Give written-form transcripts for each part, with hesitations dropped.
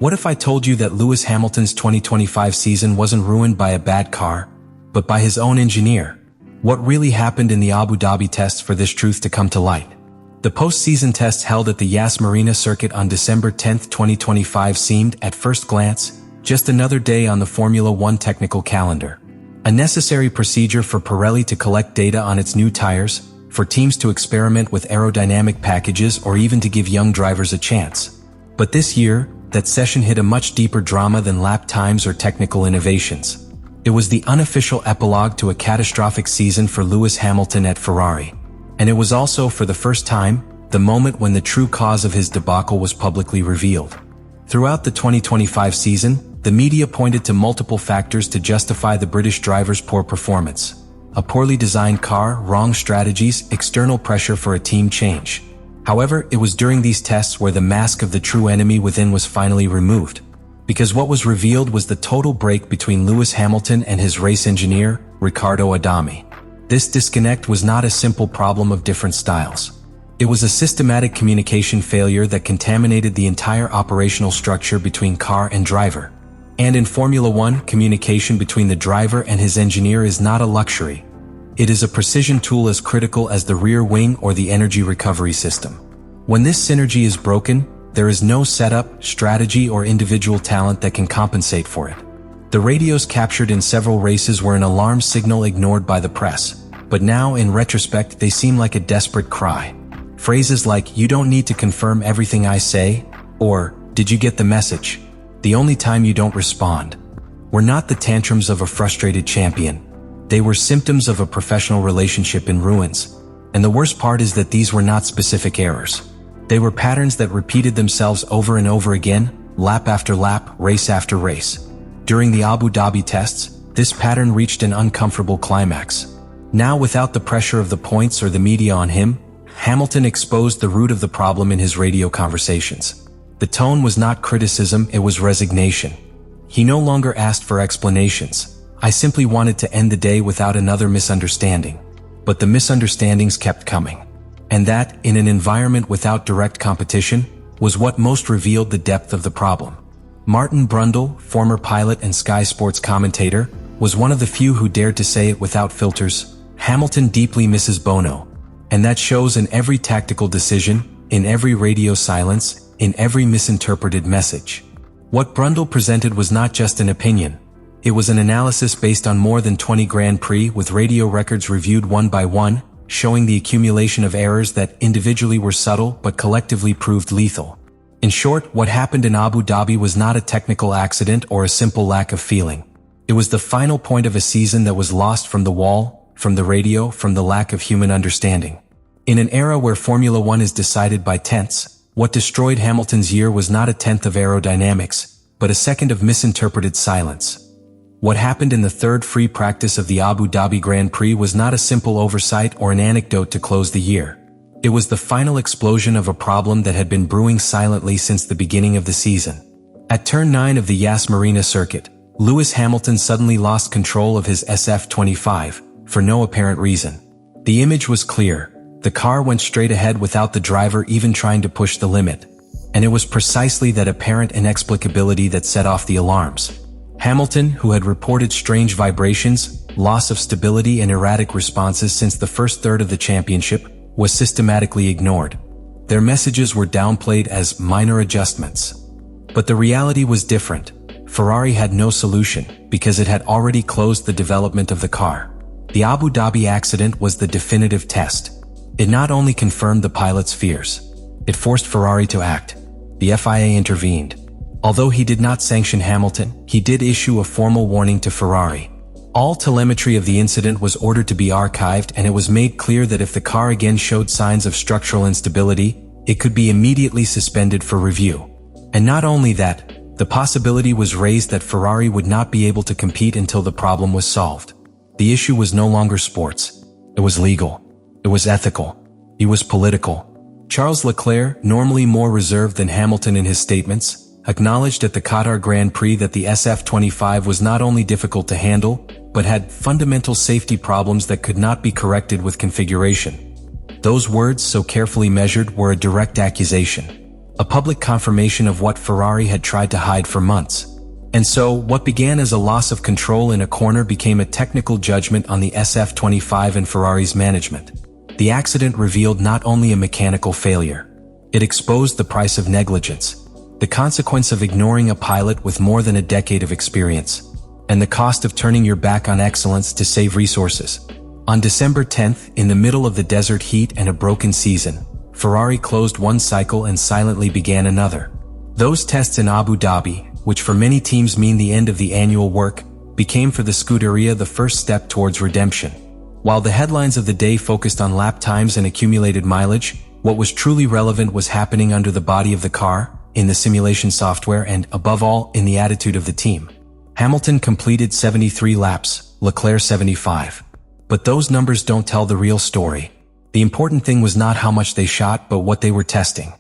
What if I told you that Lewis Hamilton's 2025 season wasn't ruined by a bad car, but by his own engineer? What really happened in the Abu Dhabi tests for this truth to come to light? The post-season tests held at the Yas Marina circuit on December 10, 2025 seemed, at first glance, just another day on the Formula One technical calendar. A necessary procedure for Pirelli to collect data on its new tires, for teams to experiment with aerodynamic packages, or even to give young drivers a chance. But this year, that session hit a much deeper drama than lap times or technical innovations. It was the unofficial epilogue to a catastrophic season for Lewis Hamilton at Ferrari. And it was also, for the first time, the moment when the true cause of his debacle was publicly revealed. Throughout the 2025 season, the media pointed to multiple factors to justify the British driver's poor performance. A poorly designed car, wrong strategies, external pressure for a team change. However, it was during these tests where the mask of the true enemy within was finally removed. Because what was revealed was the total break between Lewis Hamilton and his race engineer, Riccardo Adami. This disconnect was not a simple problem of different styles. It was a systematic communication failure that contaminated the entire operational structure between car and driver. And in Formula One, communication between the driver and his engineer is not a luxury. It is a precision tool as critical as the rear wing or the energy recovery system. When this synergy is broken, there is no setup, strategy, or individual talent that can compensate for it. The radios captured in several races were an alarm signal ignored by the press, but now in retrospect they seem like a desperate cry. Phrases like, "You don't need to confirm everything I say," or "Did you get the message? The only time you don't respond," were not the tantrums of a frustrated champion. They were symptoms of a professional relationship in ruins. And the worst part is that these were not specific errors. They were patterns that repeated themselves over and over again, lap after lap, race after race. During the Abu Dhabi tests, this pattern reached an uncomfortable climax. Now, without the pressure of the points or the media on him, Hamilton exposed the root of the problem in his radio conversations. The tone was not criticism, it was resignation. He no longer asked for explanations. "I simply wanted to end the day without another misunderstanding." But the misunderstandings kept coming. And that, in an environment without direct competition, was what most revealed the depth of the problem. Martin Brundle, former pilot and Sky Sports commentator, was one of the few who dared to say it without filters: "Hamilton deeply misses Bono." And that shows in every tactical decision, in every radio silence, in every misinterpreted message. What Brundle presented was not just an opinion. It was an analysis based on more than 20 Grand Prix with radio records reviewed one by one, showing the accumulation of errors that individually were subtle but collectively proved lethal. In short, what happened in Abu Dhabi was not a technical accident or a simple lack of feeling. It was the final point of a season that was lost from the wall, from the radio, from the lack of human understanding. In an era where Formula One is decided by tenths, what destroyed Hamilton's year was not a tenth of aerodynamics, but a second of misinterpreted silence. What happened in the third free practice of the Abu Dhabi Grand Prix was not a simple oversight or an anecdote to close the year. It was the final explosion of a problem that had been brewing silently since the beginning of the season. At turn 9 of the Yas Marina circuit, Lewis Hamilton suddenly lost control of his SF25, for no apparent reason. The image was clear. The car went straight ahead without the driver even trying to push the limit. And it was precisely that apparent inexplicability that set off the alarms. Hamilton, who had reported strange vibrations, loss of stability and erratic responses since the first third of the championship, was systematically ignored. Their messages were downplayed as minor adjustments. But the reality was different. Ferrari had no solution, because it had already closed the development of the car. The Abu Dhabi accident was the definitive test. It not only confirmed the pilot's fears, it forced Ferrari to act. The FIA intervened. Although he did not sanction Hamilton, he did issue a formal warning to Ferrari. All telemetry of the incident was ordered to be archived, and it was made clear that if the car again showed signs of structural instability, it could be immediately suspended for review. And not only that, the possibility was raised that Ferrari would not be able to compete until the problem was solved. The issue was no longer sports. It was legal. It was ethical. It was political. Charles Leclerc, normally more reserved than Hamilton in his statements, acknowledged at the Qatar Grand Prix that the SF25 was not only difficult to handle, but had fundamental safety problems that could not be corrected with configuration. Those words, so carefully measured, were a direct accusation. a public confirmation of what Ferrari had tried to hide for months. And so, what began as a loss of control in a corner became a technical judgment on the SF25 and Ferrari's management. The accident revealed not only a mechanical failure. It exposed the price of negligence, the consequence of ignoring a pilot with more than a decade of experience, and the cost of turning your back on excellence to save resources. On December 10th, in the middle of the desert heat and a broken season, Ferrari closed one cycle and silently began another. Those tests in Abu Dhabi, which for many teams mean the end of the annual work, became for the Scuderia the first step towards redemption. While the headlines of the day focused on lap times and accumulated mileage, what was truly relevant was happening under the body of the car, in the simulation software and, above all, in the attitude of the team. Hamilton completed 73 laps, Leclerc 75. But those numbers don't tell the real story. The important thing was not how much they shot but what they were testing.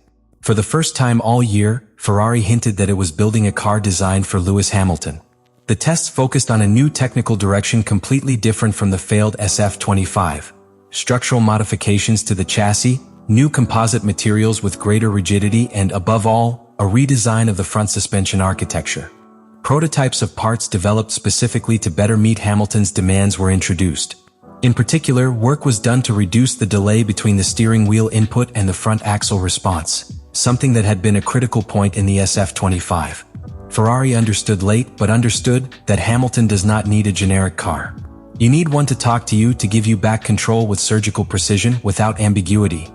For the first time all year, Ferrari hinted that it was building a car designed for Lewis Hamilton. The tests focused on a new technical direction completely different from the failed SF25. Structural modifications to the chassis, new composite materials with greater rigidity and, above all, a redesign of the front suspension architecture. Prototypes of parts developed specifically to better meet Hamilton's demands were introduced. In particular, work was done to reduce the delay between the steering wheel input and the front axle response, something that had been a critical point in the SF25. Ferrari understood late but understood that Hamilton does not need a generic car. You need one to talk to you, to give you back control with surgical precision without ambiguity.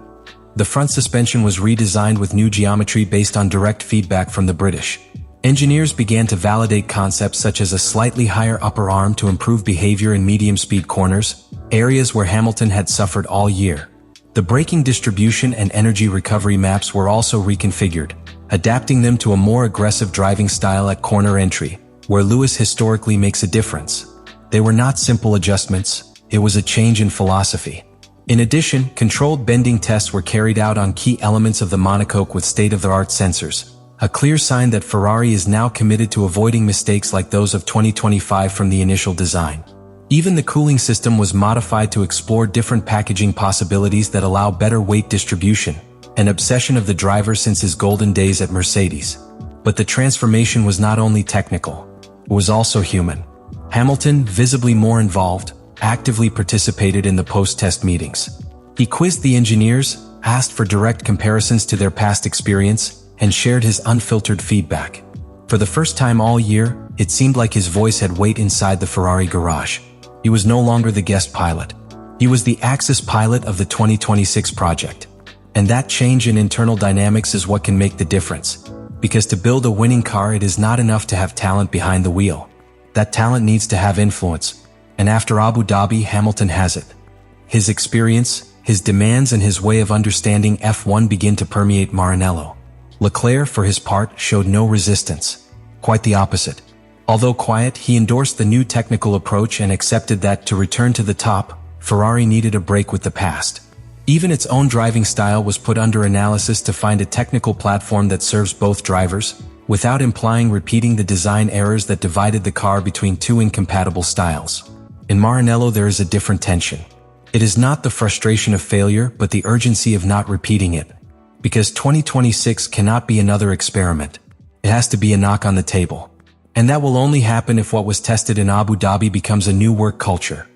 The front suspension was redesigned with new geometry based on direct feedback from the British. Engineers began to validate concepts such as a slightly higher upper arm to improve behavior in medium-speed corners, areas where Hamilton had suffered all year. The braking distribution and energy recovery maps were also reconfigured, adapting them to a more aggressive driving style at corner entry, where Lewis historically makes a difference. They were not simple adjustments, it was a change in philosophy. In addition, controlled bending tests were carried out on key elements of the monocoque with state-of-the-art sensors, a clear sign that Ferrari is now committed to avoiding mistakes like those of 2025 from the initial design. Even the cooling system was modified to explore different packaging possibilities that allow better weight distribution, an obsession of the driver since his golden days at Mercedes. But the transformation was not only technical, it was also human. Hamilton, visibly more involved, actively participated in the post-test meetings. He quizzed the engineers, asked for direct comparisons to their past experience, and shared his unfiltered feedback. For the first time all year, it seemed like his voice had weight inside the Ferrari garage. He was no longer the guest pilot. He was the Axis pilot of the 2026 project. And that change in internal dynamics is what can make the difference. Because to build a winning car, it is not enough to have talent behind the wheel. That talent needs to have influence. And after Abu Dhabi, Hamilton has it. His experience, his demands, and his way of understanding F1 begin to permeate Maranello. Leclerc, for his part, showed no resistance. Quite the opposite. Although quiet, he endorsed the new technical approach and accepted that, to return to the top, Ferrari needed a break with the past. Even its own driving style was put under analysis to find a technical platform that serves both drivers, without implying repeating the design errors that divided the car between two incompatible styles. In Maranello there is a different tension. It is not the frustration of failure, but the urgency of not repeating it. Because 2026 cannot be another experiment. It has to be a knock on the table. And that will only happen if what was tested in Abu Dhabi becomes a new work culture.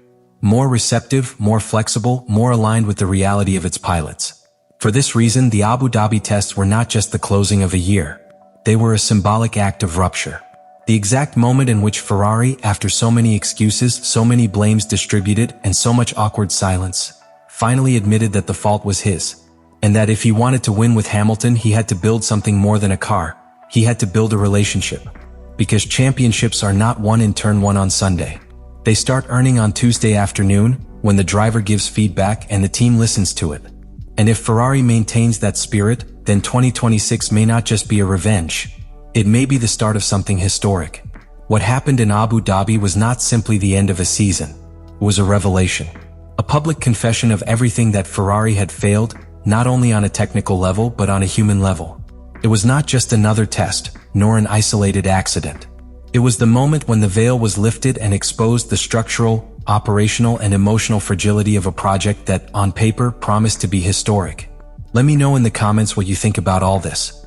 More receptive, more flexible, more aligned with the reality of its pilots. For this reason, the Abu Dhabi tests were not just the closing of a year. They were a symbolic act of rupture. The exact moment in which Ferrari, after so many excuses, so many blames distributed, and so much awkward silence, finally admitted that the fault was his. And that if he wanted to win with Hamilton, he had to build something more than a car. He had to build a relationship. Because championships are not won in turn one on Sunday. They start earning on Tuesday afternoon, when the driver gives feedback and the team listens to it. And if Ferrari maintains that spirit, then 2026 may not just be a revenge. It may be the start of something historic. What happened in Abu Dhabi was not simply the end of a season. It was a revelation. A public confession of everything that Ferrari had failed, not only on a technical level but on a human level. It was not just another test, nor an isolated accident. It was the moment when the veil was lifted and exposed the structural, operational, and emotional fragility of a project that, on paper, promised to be historic. Let me know in the comments what you think about all this.